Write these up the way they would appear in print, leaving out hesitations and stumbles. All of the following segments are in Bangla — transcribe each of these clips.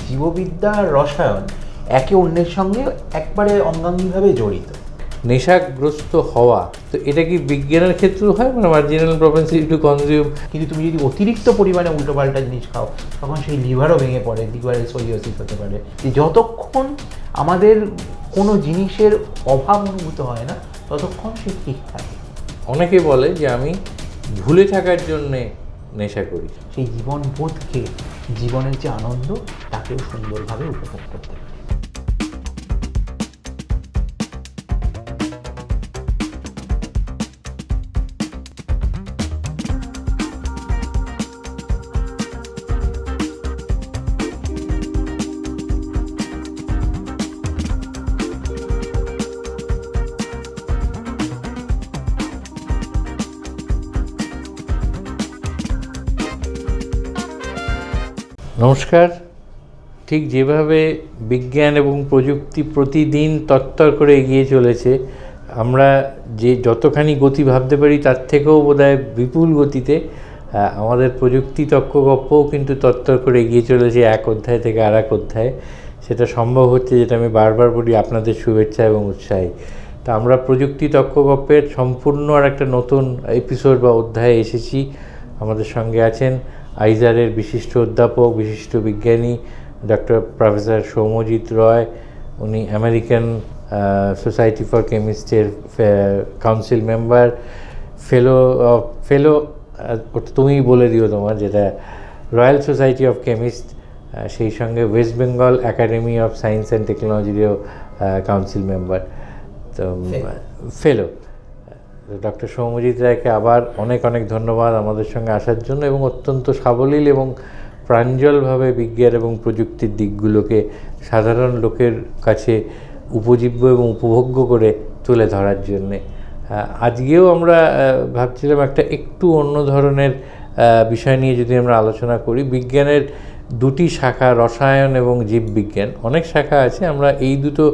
জীববিদ্যা আর রসায়ন একে অন্যের সঙ্গে একবারে অঙ্গাঙ্গিভাবে জড়িত। নেশাগ্রস্ত হওয়া, তো এটা কি বিজ্ঞানের ক্ষেত্রেও হয়, মানে মার্জিনাল প্রপেন্সিটি টু কনজিউম? কিন্তু তুমি যদি অতিরিক্ত পরিমাণে উল্টোপাল্টা জিনিস খাও তখন সেই লিভারও ভেঙে পড়ে, লিভারের সোরিয়াসিস হতে পারে। যতক্ষণ আমাদের কোনো জিনিসের অভাব অনুভূত হয় না ততক্ষণ সে ঠিক থাকে। অনেকে বলে যে আমি ভুলে থাকার জন্যে নেশা করি। সেই জীবনবোধকে, জীবনের যে আনন্দ তাকেও সুন্দরভাবে উপভোগ করতে পারে। নমস্কার। ঠিক যেভাবে বিজ্ঞান এবং প্রযুক্তি প্রতিদিন তত্তর করে এগিয়ে চলেছে, আমরা যে যতখানি গতি ভাবতে পারি তার থেকেও বোধহয় বিপুল গতিতে আমাদের প্রযুক্তি তক্কগপ্পও কিন্তু তত্তর করে এগিয়ে চলেছে এক অধ্যায় থেকে আর এক অধ্যায়ে। সেটা সম্ভব হচ্ছে, যেটা আমি বারবার বলি, আপনাদের শুভেচ্ছা এবং উৎসাহে। তা আমরা প্রযুক্তি তক্কগপ্পের সম্পূর্ণ আর একটা নতুন এপিসোড বা অধ্যায়ে এসেছি। আমাদের সঙ্গে আছেন আইজারের বিশিষ্ট অধ্যাপক, বিশিষ্ট বিজ্ঞানী ডক্টর প্রফেসর সৌম্যজিৎ রয়। উনি আমেরিকান সোসাইটি ফর কেমিস্টের কাউন্সিল মেম্বার, ফেলো তুমিই বলে দিও তোমার, যেটা রয়্যাল সোসাইটি অফ কেমিস্ট, সেই সঙ্গে West Bengal academy of science and টেকনোলজিরও কাউন্সিল মেম্বার, তো ফেলো। ডক্টর সৌম্যজিৎ রায়কে আবার অনেক অনেক ধন্যবাদ আমাদের সঙ্গে আসার জন্য, এবং অত্যন্ত সাবলীল এবং প্রাঞ্জলভাবে বিজ্ঞান এবং প্রযুক্তির দিকগুলোকে সাধারণ লোকের কাছে উপজীব্য এবং উপভোগ্য করে তুলে ধরার জন্যে। আজকেও আমরা ভাবছিলাম একটা একটু অন্য ধরনের বিষয় নিয়ে যদি আমরা আলোচনা করি। বিজ্ঞানের দুটি শাখা, রসায়ন এবং জীববিজ্ঞান, অনেক শাখা আছে, আমরা এই দুটো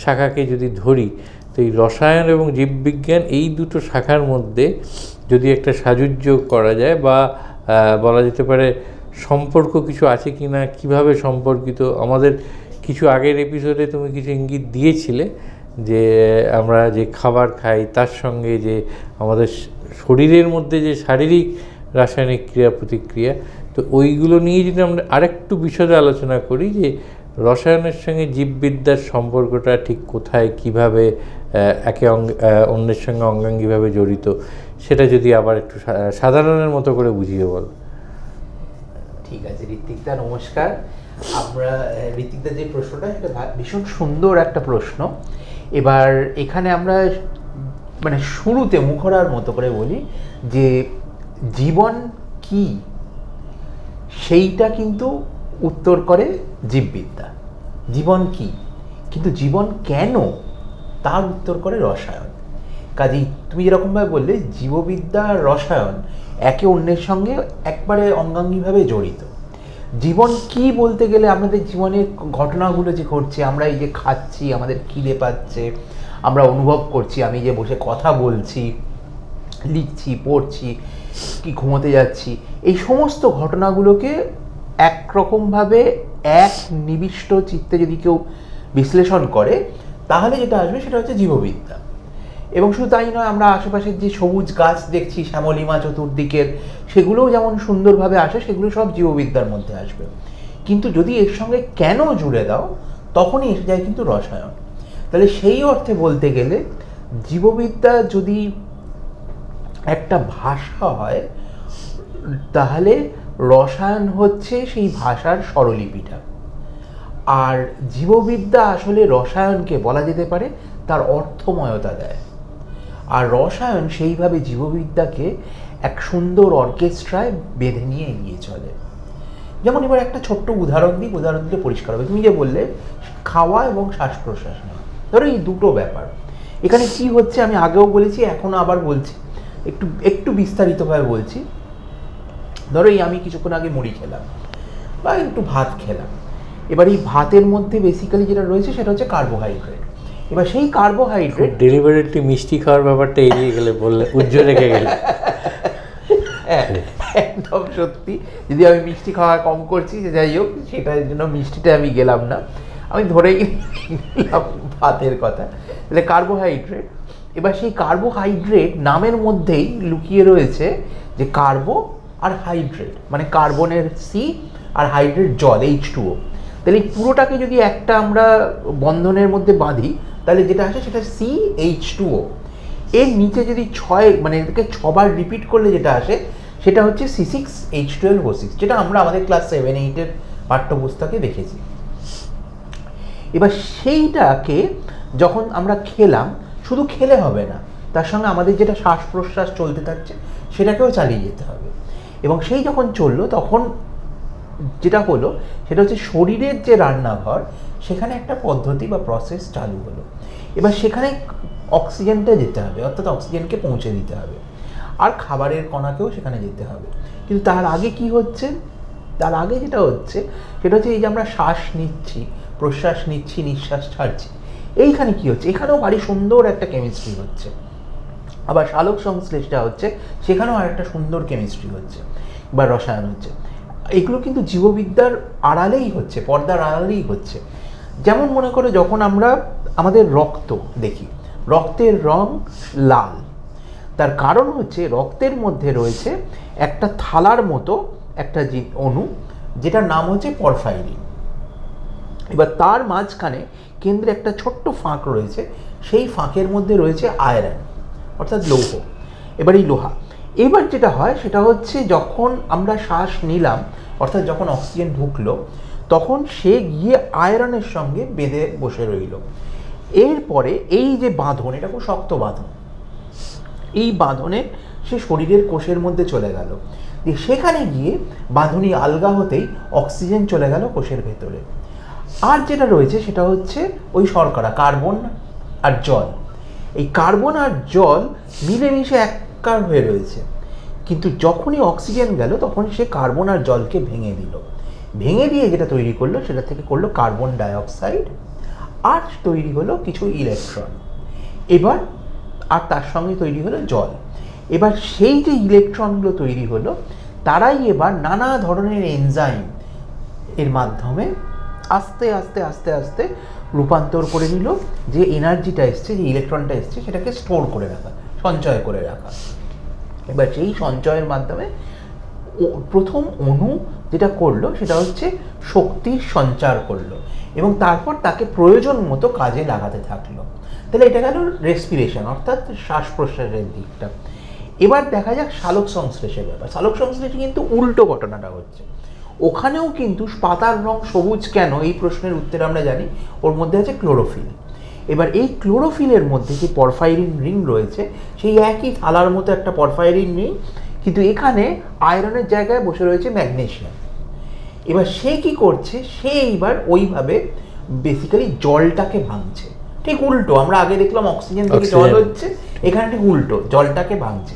শাখাকে যদি ধরি, তো এই রসায়ন এবং জীববিজ্ঞান এই দুটো শাখার মধ্যে যদি একটা সাযুজ্য করা যায়, বা বলা যেতে পারে সম্পর্ক কিছু আছে কি না, কীভাবে সম্পর্কিত। আমাদের কিছু আগের এপিসোডে তুমি কিছু ইঙ্গিত দিয়েছিলে যে আমরা যে খাবার খাই তার সঙ্গে যে আমাদের শরীরের মধ্যে যে শারীরিক রাসায়নিক ক্রিয়া প্রতিক্রিয়া, তো ওইগুলো নিয়ে যদি আমরা আরেকটু বিশদে আলোচনা করি যে রসায়নের সঙ্গে জীববিদ্যার সম্পর্কটা ঠিক কোথায়, কীভাবে একে অন্যের সঙ্গে অঙ্গাঙ্গিভাবে জড়িত, সেটা যদি আবার একটু সাধারণের মতো করে বুঝিয়ে বল। ঠিক আছে ঋত্বিকদা, নমস্কার। আমরা ঋত্বিকদা যে প্রশ্নটা, সেটা ভীষণ সুন্দর একটা প্রশ্ন। এবার এখানে আমরা মানে শুরুতে মুখরার মতো করে বলি যে জীবন কি, সেইটা কিন্তু উত্তর করে জীববিদ্যা। জীবন কি, কিন্তু জীবন কেন, তার উত্তর করে রসায়ন। কাজেই তুমি যেরকমভাবে বললে, জীববিদ্যা আর রসায়ন একে অন্যের সঙ্গে একবারে অঙ্গাঙ্গিভাবে জড়িত। জীবন কি বলতে গেলে আমাদের জীবনের ঘটনাগুলো যে ঘটছে, আমরা এই যে খাচ্ছি, আমাদের খিদে পাচ্ছে, আমরা অনুভব করছি, আমি যে বসে কথা বলছি, লিখছি, পড়ছি, কি ঘুমোতে যাচ্ছি, এই সমস্ত ঘটনাগুলোকে একরকমভাবে এক নিবিষ্ট চিত্তে যদি কেউ বিশ্লেষণ করে, তাহলে যেটা আসবে সেটা হচ্ছে জীববিদ্যা। এবং শুধু তাই নয়, আমরা আশেপাশের যে সবুজ গাছ দেখছি, শ্যামলিমা চতুর্দিকের, সেগুলোও যেমন সুন্দরভাবে আসে, সেগুলো সব জীববিদ্যার মধ্যে আসবে। কিন্তু যদি এর সঙ্গে কেন জুড়ে দাও, তখনই এসে যায় কিন্তু রসায়ন। তাহলে সেই অর্থে বলতে গেলে জীববিদ্যা যদি একটা ভাষা হয়, তাহলে রসায়ন হচ্ছে সেই ভাষার স্বরলিপিটা। আর জীববিদ্যা আসলে রসায়নকে বলা যেতে পারে তার অর্থময়তা দেয়। আর রসায়ন সেইভাবে জীববিদ্যাকে এক সুন্দর অর্কেস্ট্রায় বেঁধে নিয়ে এগিয়ে চলে। যেমন এবার একটা ছোট্ট উদাহরণ দিলে পরিষ্কার হবে। তুমি যে বললে খাওয়া এবং শ্বাস প্রশ্বাস নেওয়া, ধরো এই দুটো ব্যাপার এখানে কি হচ্ছে, আমি আগেও বলেছি, এখনও আবার বলছি, একটু বিস্তারিতভাবে বলছি। ধরো এই আমি কিছুক্ষণ আগে মুড়ি খেলাম বা একটু ভাত খেলাম, এবার এই ভাতের মধ্যে বেসিক্যালি যেটা রয়েছে সেটা হচ্ছে কার্বোহাইড্রেট। এবার সেই কার্বোহাইড্রেট, ডেলিভারিটি মিষ্টি খাওয়ার ব্যাপারটা এড়িয়ে গেলে বললে, উজ্জ্বল রেখে গেলে। একদম সত্যি। যদি আমি মিষ্টি খাওয়া কম করছি, যে যাই হোক, সেটার জন্য মিষ্টিটা আমি গেলাম না, আমি ধরেই নিলাম ভাতের কথা। তাহলে কার্বোহাইড্রেট, এবার সেই কার্বোহাইড্রেট নামের মধ্যেই লুকিয়ে রয়েছে যে কার্বো আর হাইড্রেট, মানে কার্বনের সি আর হাইড্রেট জল H2O। তাহলে এই পুরোটাকে যদি একটা আমরা বন্ধনের মধ্যে বাঁধি, তাহলে যেটা আসে সেটা CH2O। এর নিচে যদি 6, মানে এটাকে 6 বার রিপিট করলে যেটা আসে সেটা হচ্ছে C6H12O6, যেটা আমরা আমাদের ক্লাস 7-8-এর পাঠ্যপুস্তকে দেখেছি। এবার সেইটাকে যখন আমরা খেলাম, শুধু খেলে হবে না, তার সঙ্গে আমাদের যেটা শ্বাস প্রশ্বাস চলতে থাকছে সেটাকেও চালিয়ে যেতে হবে। এবং সেই যখন চললো, তখন যেটা হলো সেটা হচ্ছে শরীরের যে রান্নাঘর, সেখানে একটা পদ্ধতি বা প্রসেস চালু হলো। এবার সেখানে অক্সিজেনটা যেতে হবে, অর্থাৎ অক্সিজেনকে পৌঁছে দিতে হবে, আর খাবারের কণাকেও সেখানে যেতে হবে। কিন্তু তার আগে কি হচ্ছে, তার আগে যেটা হচ্ছে সেটা হচ্ছে এই যে আমরা শ্বাস নিচ্ছি, প্রশ্বাস নিচ্ছি, নিঃশ্বাস ছাড়ছি, এইখানে কি হচ্ছে, এখানেও ভারী সুন্দর একটা কেমিস্ট্রি হচ্ছে। আবার সালোক সংশ্লেষটা হচ্ছে, সেখানেও আর একটা সুন্দর কেমিস্ট্রি হচ্ছে বা রসায়ন হচ্ছে। এগুলো কিন্তু জীববিদ্যার আড়ালেই হচ্ছে, পর্দার আড়ালেই হচ্ছে। যেমন মনে করো, যখন আমরা আমাদের রক্ত দেখি, রক্তের রং লাল, তার কারণ হচ্ছে রক্তের মধ্যে রয়েছে একটা থালার মতো একটা অণু, যেটার নাম হচ্ছে পরফাইরিন। এবার তার মাঝখানে কেন্দ্রে একটা ছোট্ট ফাঁক রয়েছে, সেই ফাঁকের মধ্যে রয়েছে আয়রন, অর্থাৎ লৌহ। এবার এই লোহা, এবার যেটা হয় সেটা হচ্ছে যখন আমরা শ্বাস নিলাম, অর্থাৎ যখন অক্সিজেন ঢুকলো, তখন সে গিয়ে আয়রনের সঙ্গে বেঁধে বসে রইল। এরপরে এই যে বাঁধন, এটা খুব শক্ত বাঁধন, এই বাঁধনে সে শরীরের কোষের মধ্যে চলে গেল, সেখানে গিয়ে বাঁধনি আলগা হতেই অক্সিজেন চলে গেল কোষের ভেতরে। আর যেটা রয়েছে সেটা হচ্ছে ওই শর্করা, কার্বন আর জল। এই কার্বন আর জল মিলেমিশে একাকার হয়ে রয়েছে, কিন্তু যখনই অক্সিজেন গেল তখন সে কার্বন আর জলকে ভেঙে দিল। ভেঙে দিয়ে যেটা তৈরি করলো সেটা থেকে করলো কার্বন ডাইঅক্সাইড, আর তৈরি হলো কিছু ইলেকট্রন। এবার আর তার সঙ্গে তৈরি হলো জল। এবার সেই যে ইলেকট্রনগুলো তৈরি হলো, তারাই এবার নানা ধরনের এনজাইম এর মাধ্যমে আস্তে আস্তে আস্তে আস্তে রূপান্তর করে নিল, যে এনার্জিটা এসছে, যে ইলেকট্রনটা এসছে, সেটাকে স্টোর করে রাখা, সঞ্চয় করে রাখা। এবার সেই সঞ্চয়ের মাধ্যমে প্রথম অণু যেটা করলো সেটা হচ্ছে শক্তির সঞ্চার করলো, এবং তারপর তাকে প্রয়োজন মতো কাজে লাগাতে থাকলো। তাহলে এটা গেল রেসপিরেশন, অর্থাৎ শ্বাস প্রশ্বাসের দিকটা। এবার দেখা যাক সালোক সংশ্লেষের ব্যাপার। সালোক সংশ্লেষে কিন্তু উল্টো ঘটনাটা হচ্ছে। ওখানেও কিন্তু পাতার রং সবুজ কেন, এই প্রশ্নের উত্তর আমরা জানি, ওর মধ্যে আছে ক্লোরোফিল। এবার এই ক্লোরোফিলের মধ্যে যে পরফাইরিন রিং রয়েছে, সেই একই থালার মতো একটা পরফাইরিন রিং, কিন্তু এখানে আয়রনের জায়গায় বসে রয়েছে ম্যাগনেসিয়াম। এবার সে কি করছে, সে এইবার ওইভাবে বেসিক্যালি জলটাকে ভাঙছে। ঠিক উল্টো, আমরা আগে দেখলাম অক্সিজেন থেকে জল হচ্ছে, এখানে ঠিক উল্টো, জলটাকে ভাঙছে।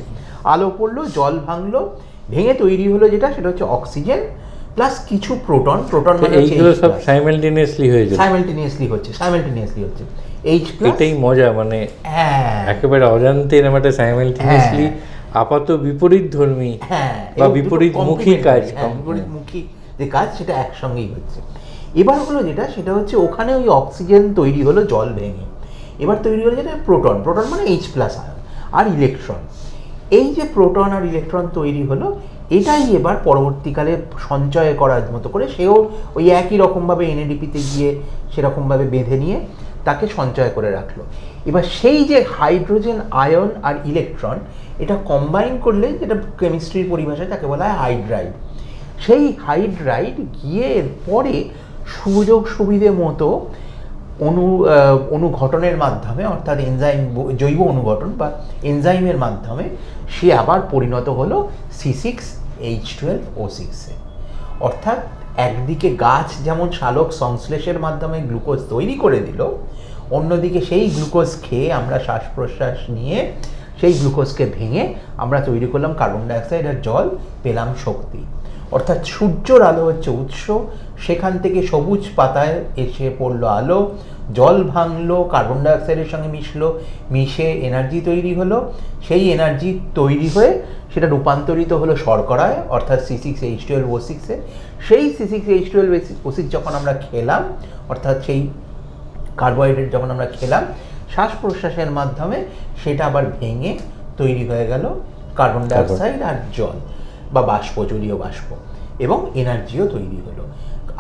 আলো পড়লো, জল ভাঙলো, ভেঙে তৈরি হলো যেটা, সেটা হচ্ছে অক্সিজেন প্লাস কিছু প্রোটন। প্রোটন মানে এইগুলো সব সাইমালটেনিয়াসলি হচ্ছে, সাইমালটেনিয়াসলি হচ্ছে H+। এটাই মজা, মানে একেবারে অজান্তে এরকম একটা সাইমালটেনিয়াসলি আপাত বিপরীত ধর্মী বা বিপরীতমুখী কাজ, বিপরীতমুখী যে কাজ, সেটা একসঙ্গেই হচ্ছে। এবার হলো যেটা, সেটা হচ্ছে ওখানে ওই অক্সিজেন তৈরি হলো জল ভেঙে, এবার তৈরি হলো যেটা প্রোটন। প্রোটন মানে H+ আয়ন, আর ইলেকট্রন। এই যে প্রোটন আর ইলেকট্রন তৈরি হলো, এটাই এবার পরবর্তীকালে সঞ্চয় করার মতো করে সেও ওই একই রকমভাবে NADP-তে গিয়ে সেরকমভাবে বেঁধে নিয়ে তাকে সঞ্চয় করে রাখলো। এবার সেই যে হাইড্রোজেন আয়ন আর ইলেকট্রন, এটা কম্বাইন করলে, যেটা কেমিস্ট্রির পরিভাষায় তাকে বলা হয় হাইড্রাইড। সেই হাইড্রাইড গিয়ে এরপরে সুযোগ সুবিধে মতো অনুঘটনের মাধ্যমে, অর্থাৎ এনজাইম, জৈব অনুঘটন বা এনজাইমের মাধ্যমে সে আবার পরিণত হলো C6H12O6-এ। অর্থাৎ একদিকে গাছ যেমন সালোক সংশ্লেষের মাধ্যমে গ্লুকোজ তৈরি করে দিল, অন্যদিকে সেই গ্লুকোজ খেয়ে আমরা শ্বাস প্রশ্বাস নিয়ে সেই গ্লুকোজকে ভেঙে আমরা তৈরি করলাম কার্বন ডাইঅক্সাইড আর জল, পেলাম শক্তি। অর্থাৎ সূর্যর আলো হচ্ছে উৎস, সেখান থেকে সবুজ পাতায় এসে পড়লো আলো, জল ভাঙলো, কার্বন ডাইঅক্সাইডের সঙ্গে মিশে এনার্জি তৈরি হলো, সেই এনার্জি তৈরি হয়ে সেটা রূপান্তরিত হলো শর্করায়, অর্থাৎ C6H12O6-এ। সেই C6H12O6 যখন আমরা খেলাম, অর্থাৎ সেই কার্বোহাইড্রেট যখন আমরা খেলাম, শ্বাস প্রশ্বাসের মাধ্যমে সেটা আবার ভেঙে তৈরি হয়ে গেল কার্বন ডাইঅক্সাইড আর জল বা বাষ্প, জলীয় বাষ্প, এবং এনার্জিও তৈরি হলো।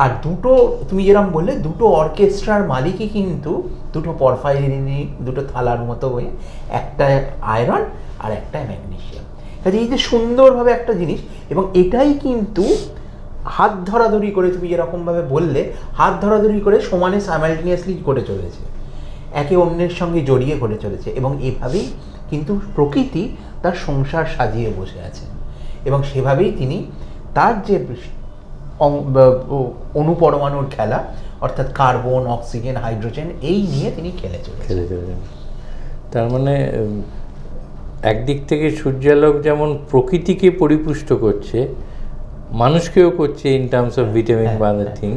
আর দুটো, তুমি যেরকম বললে, দুটো অর্কেস্ট্রার মালিকই কিন্তু দুটো পরফাইরিনি, দুটো থালার মতো হয়ে, একটা আয়রন আর একটা ম্যাগনেসিয়াম। কাজে এই যে সুন্দরভাবে একটা জিনিস, এবং এটাই কিন্তু হাত ধরাধরি করে, তুমি যেরকমভাবে বললে, হাত ধরাধরি করে সমানে সাইমালটেনিয়াসলি করে চলেছে, একে অন্যের সঙ্গে জড়িয়ে করে চলেছে, এবং এভাবেই কিন্তু প্রকৃতি তার সংসার সাজিয়ে বসে আছে, এবং সেভাবেই তিনি তার যে অনুপরমাণুর খেলা, অর্থাৎ কার্বন, অক্সিজেন, হাইড্রোজেন, এই নিয়ে তিনি খেলে চলেছেন। তার মানে একদিক থেকে সূর্যালোক যেমন প্রকৃতিকে পরিপুষ্ট করছে, মানুষকেও করছে ইন টার্মস অফ ভিটামিন বা আদার থিং,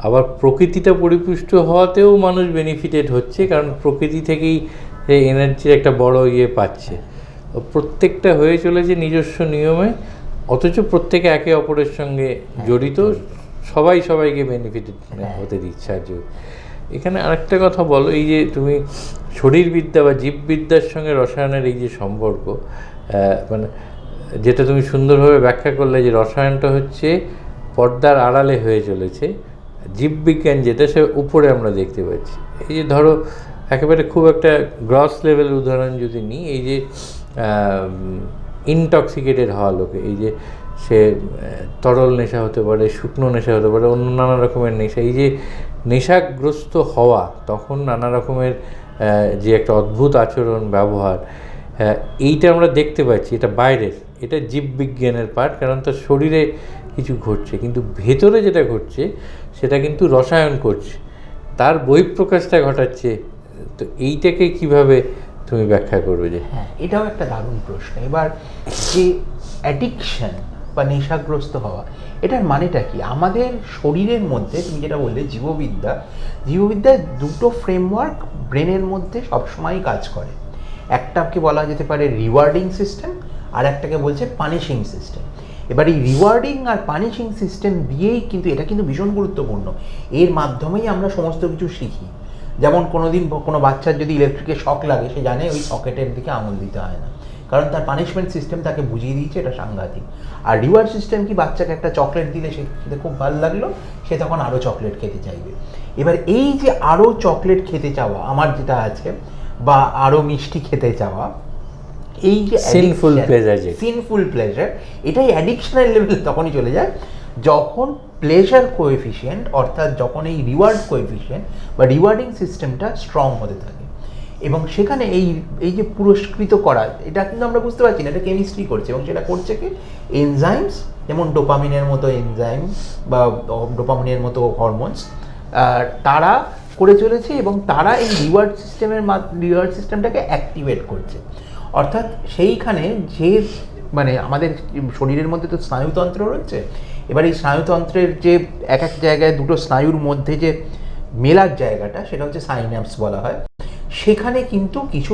আবার প্রকৃতিটা পরিপুষ্ট হওয়াতেও মানুষ বেনিফিটেড হচ্ছে, কারণ প্রকৃতি থেকেই এনার্জির একটা বড় পাচ্ছে। প্রত্যেকটা হয়ে চলেছে নিজস্ব নিয়মে, অথচ প্রত্যেকে একে অপরের সঙ্গে জড়িত, সবাই সবাইকে বেনিফিটেড হতে দিচ্ছে। আর এখানে আরেকটা কথা বলো, এই যে তুমি শরীরবিদ্যা বা জীববিদ্যার সঙ্গে রসায়নের এই যে সম্পর্ক, মানে যেটা তুমি সুন্দরভাবে ব্যাখ্যা করলে, যে রসায়নটা হচ্ছে পর্দার আড়ালে হয়ে চলেছে, জীববিজ্ঞান যেটা সে উপরে আমরা দেখতে পাচ্ছি। এই যে ধরো একেবারে খুব একটা গ্রস লেভেল উদাহরণ যদি নিই, এই যে ইনটক্সিকেটেড হওয়া লোকে, এই যে সে তরল নেশা হতে পারে, শুকনো নেশা হতে পারে, অন্য নানা রকমের নেশা, এই যে নেশাগ্রস্ত হওয়া, তখন নানা রকমের যে একটা অদ্ভুত আচরণ, ব্যবহার, এইটা আমরা দেখতে পাচ্ছি, এটা বাইরের, এটা জীববিজ্ঞানের পার্ট, কারণ তার শরীরে কিছু ঘটছে, কিন্তু ভেতরে যেটা ঘটছে সেটা কিন্তু রসায়ন করছে, তার বহিঃপ্রকাশটা ঘটাচ্ছে। তো এইটাকে কিভাবে তুমি ব্যাখ্যা করবে? যে হ্যাঁ, এটাও একটা দারুণ প্রশ্ন। এবার যে অ্যাডিকশন বা নেশাগ্রস্ত হওয়া, এটার মানেটা কি? আমাদের শরীরের মধ্যে, তুমি যেটা বললে জীববিদ্যায় দুটো ফ্রেমওয়ার্ক ব্রেনের মধ্যে সবসময়ই কাজ করে। একটাকে বলা যেতে পারে রিওয়ার্ডিং সিস্টেম, আর একটাকে বলছে পানিশিং সিস্টেম। এবার এই রিওয়ার্ডিং আর পানিশিং সিস্টেম দিয়েই কিন্তু, এটা কিন্তু ভীষণ গুরুত্বপূর্ণ, এর মাধ্যমেই আমরা সমস্ত কিছু শিখি। যেমন কোনো বাচ্চার যদি ইলেকট্রিকের শক লাগে, সে জানে ওই সকেটের দিকে আঙুল দিতে হয় না, কারণ তার পানিশমেন্ট সিস্টেম তাকে বুঝিয়ে দিয়েছে এটা সাংঘাতিক। আর রিওয়ার্ড সিস্টেম কি? বাচ্চাকে একটা চকলেট দিলে সে খেতে খুব ভালো লাগলো, সে তখন আরও চকলেট খেতে চাইবে। এবার এই যে আরও চকলেট খেতে চাওয়া আমার যেটা আছে, বা আরও মিষ্টি খেতে চাওয়া, এই যে সিনফুল প্লেজার, এটাই অ্যাডিকশনাল লেভেল তখনই চলে যায় যখন প্লেজার কোএফিশিয়েন্ট, অর্থাৎ যখন এই রিওয়ার্ড কোএফিশিয়েন্ট বা রিওয়ার্ডিং সিস্টেমটা স্ট্রং হতে থাকে। এবং সেখানে এই যে পুরস্কৃত করা, এটা কিন্তু আমরা বুঝতে পারছি না, এটা কেমিস্ট্রি করছে, এবং সেটা করছে কি এনজাইমস, যেমন ডোপামিনের মতো এনজাইম বা ডোপামিনের মতো হরমোনস, তারা করে চলেছে, এবং তারা এই রিওয়ার্ড সিস্টেমটাকে অ্যাক্টিভেট করছে। অর্থাৎ সেইখানে যে মানে আমাদের শরীরের মধ্যে তো স্নায়ুতন্ত্র রয়েছে, এবার এই স্নায়ুতন্ত্রের যে এক এক জায়গায় দুটো স্নায়ুর মধ্যে যে মেলার জায়গাটা, সেটা হচ্ছে সাইন্যাপস বলা হয়, সেখানে কিন্তু কিছু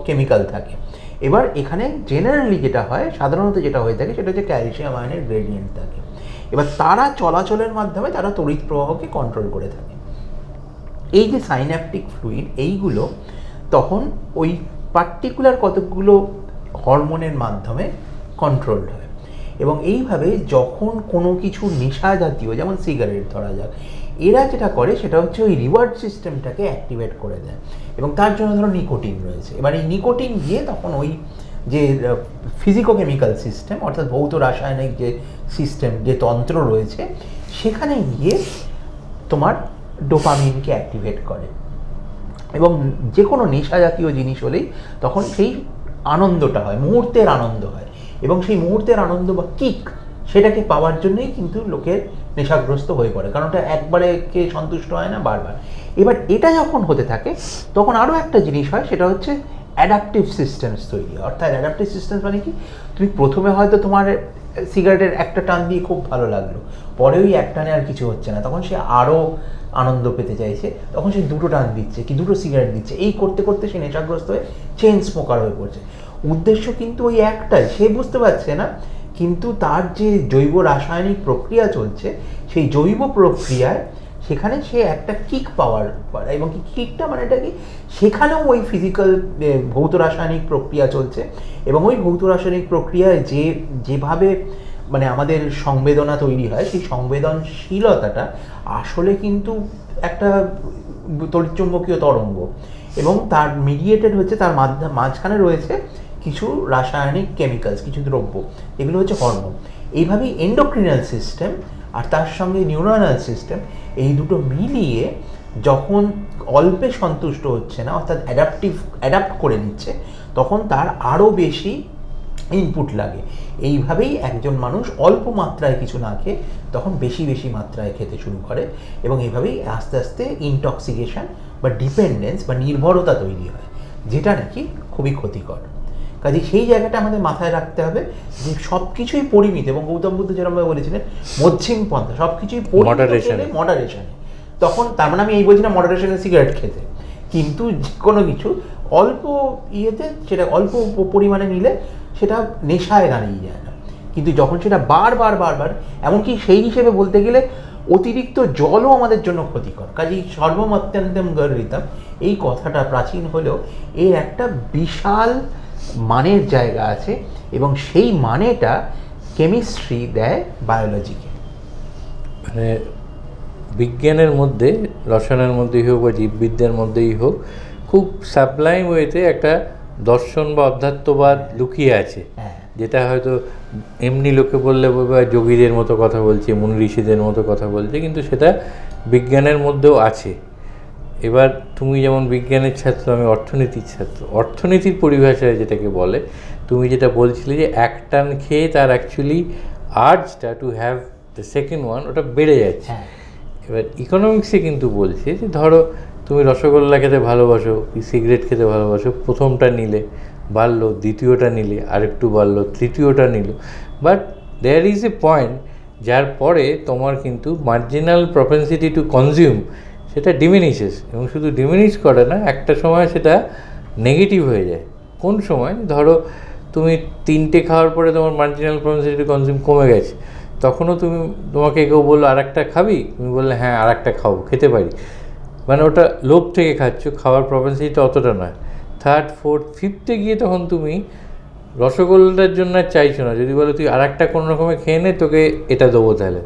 কেমিক্যাল থাকে। এবার এখানে জেনারেলি যেটা হয়, সাধারণত যেটা হয়ে থাকে, সেটা হচ্ছে ক্যালসিয়াম আয়নের গ্রেডিয়েন্ট থাকে। এবার তারা চলাচলের মাধ্যমে তারা তড়িৎ প্রবাহকে কন্ট্রোল করে থাকে। এই যে সাইন্যাপটিক ফ্লুইড, এইগুলো তখন ওই পার্টিকুলার কতগুলো হরমোনের মাধ্যমে কন্ট্রোলড হয়, এবং এইভাবে যখন কোনো কিছু নেশা জাতীয়, যেমন সিগারেট ধরা যাক, এরা যেটা করে সেটা হচ্ছে ওই রিওয়ার্ড সিস্টেমটাকে অ্যাক্টিভেট করে দেয়, এবং তার জন্য ধরো নিকোটিন রয়েছে। এবার এই নিকোটিন গিয়ে তখন ওই যে ফিজিকোকেমিক্যাল সিস্টেম, অর্থাৎ ভৌত রাসায়নিক যে সিস্টেম, যে তন্ত্র রয়েছে, সেখানে গিয়ে তোমার ডোপামিনকে অ্যাক্টিভেট করে, এবং যে কোনো নেশা জাতীয় জিনিস হলেই তখন সেই আনন্দটা হয়, মুহূর্তের আনন্দ হয়, এবং সেই মুহূর্তের আনন্দ বা কিক, সেটাকে পাওয়ার জন্যই কিন্তু লোকের নেশাগ্রস্ত হয়ে পড়ে, কারণ ওটা একবারে কে সন্তুষ্ট হয় না, বারবার। এবার এটা যখন হতে থাকে, তখন আরও একটা জিনিস হয়, সেটা হচ্ছে অ্যাডাপটিভ সিস্টেমস তৈরি। অর্থাৎ অ্যাডাপটিভ সিস্টেমস মানে কি? তুমি প্রথমে হয়তো তোমার সিগারেটের একটা টান দিয়ে খুব ভালো লাগলো, পরে ওই এক টানে আর কিছু হচ্ছে না, তখন সে আরও আনন্দ পেতে চাইছে, তখন সে দুটো টান দিচ্ছে কি দুটো সিগারেট দিচ্ছে, এই করতে করতে সে নেশাগ্রস্ত হয়ে চেইন স্মোকার হয়ে পড়ছে। উদ্দেশ্য কিন্তু ওই একটাই, সে বুঝতে পারছে না, কিন্তু তার যে জৈব রাসায়নিক প্রক্রিয়া চলছে সেই জৈব প্রক্রিয়ায় সেখানে সে একটা কিক পাওয়ার, এবং কি কিকটা মানে এটা কি, সেখানেও ওই ফিজিক্যাল ভৌত রাসায়নিক প্রক্রিয়া চলছে, এবং ওই ভৌত রাসায়নিক প্রক্রিয়ায় যেভাবে মানে আমাদের সংবেদনা তৈরি হয়, সেই সংবেদনশীলতাটা আসলে কিন্তু একটা তড়িৎচুম্বকীয় তরঙ্গ, এবং তার মিডিয়েটেড হচ্ছে, তার মাঝখানে রয়েছে কিছু রাসায়নিক কেমিক্যালস, কিছু দ্রব্য, এগুলো হচ্ছে হরমোন। এইভাবেই এন্ডোক্রিনাল সিস্টেম আর তার সঙ্গে নিউরোনাল সিস্টেম, এই দুটো মিলিয়ে যখন অল্পে সন্তুষ্ট হচ্ছে না, অর্থাৎ অ্যাডাপ্ট করে নিচ্ছে, তখন তার আরও বেশি ইনপুট লাগে। এইভাবেই একজন মানুষ অল্প মাত্রায় কিছু না খেয়ে তখন বেশি বেশি মাত্রায় খেতে শুরু করে, এবং এইভাবেই আস্তে আস্তে ইনটক্সিকেশন বা ডিপেন্ডেন্স বা নির্ভরতা তৈরি হয়, যেটা নাকি খুবই ক্ষতিকর। কাজে সেই জায়গাটা আমাদের মাথায় রাখতে হবে যে সব কিছুই পরিমিত, এবং গৌতম বুদ্ধ যেরকমভাবে বলেছিলেন মধ্যম পন্থা, সব কিছুই মডারেশনে। তখন তার মানে আমি এই বলছি না মডারেশনে সিগারেট খেতে, কিন্তু কোনো কিছু অল্প ইয়েতে, সেটা অল্প পরিমাণে নিলে সেটা নেশায় দাঁড়িয়ে যায় না, কিন্তু যখন সেটা বারবার এমনকি সেই হিসেবে বলতে গেলে অতিরিক্ত জলও আমাদের জন্য ক্ষতিকর। কাজেই সর্বমত্যন্তম গর্হিতম, এই কথাটা প্রাচীন হলেও এর একটা বিশাল মানের জায়গা আছে, এবং সেই মানেটা কেমিস্ট্রি দেয় বায়োলজিকে। মানে বিজ্ঞানের মধ্যে, রসায়নের মধ্যেই হোক বা জীববিদ্যার মধ্যেই হোক, খুব সাবলাইম ওয়েতে একটা দর্শন বা অধ্যাত্মবাদ লুকিয়ে আছে, যেটা হয়তো এমনি লোকে বললে বা যোগীদের মতো কথা বলছে, মুনি ঋষিদের মতো কথা বলছে, কিন্তু সেটা বিজ্ঞানের মধ্যেও আছে। এবার তুমি যেমন বিজ্ঞানের ছাত্র, আমি অর্থনীতির ছাত্র, অর্থনীতির পরিভাষায় যেটাকে বলে, তুমি যেটা বলছিলে যে এক টান খেয়ে তার অ্যাকচুয়ালি আর্জটা to have the second one ওটা বেড়ে যাচ্ছে। এবার ইকোনমিক্সে কিন্তু বলছে যে ধরো তুমি রসগোল্লা খেতে ভালোবাসো, সিগারেট খেতে ভালোবাসো, প্রথমটা নিলে বাড়লো, দ্বিতীয়টা নিলে আরেকটু বাড়লো, তৃতীয়টা নিল, but there is a point যার পরে তোমার কিন্তু মার্জিনাল প্রপেন্সিটি টু কনজিউম সেটা ডিমিনিশেস, এবং শুধু ডিমিনিশ করে না, একটা সময় সেটা নেগেটিভ হয়ে যায়। কোন সময়? ধরো তুমি 3টে খাওয়ার পরে তোমার মার্জিনাল প্রপেন্সিটি টু কনজিউম কমে গেছে, তখনও তোমাকে কেউ বললো আর একটা খাবি, তুমি বললে হ্যাঁ আর একটা খাবো, খেতে পারি, মানে ওটা লোভ থেকে খাচ্ছ, খাওয়ার প্রপেন্সিটিটা অতটা নয়। 3rd, 4th, 5th-এ গিয়ে তখন তুমি রসগোল্লার জন্য আর চাইছো না, যদি বলো তুই আর একটা কোনো রকমে খেয়ে নে, তোকে এটা দেবো, তাহলে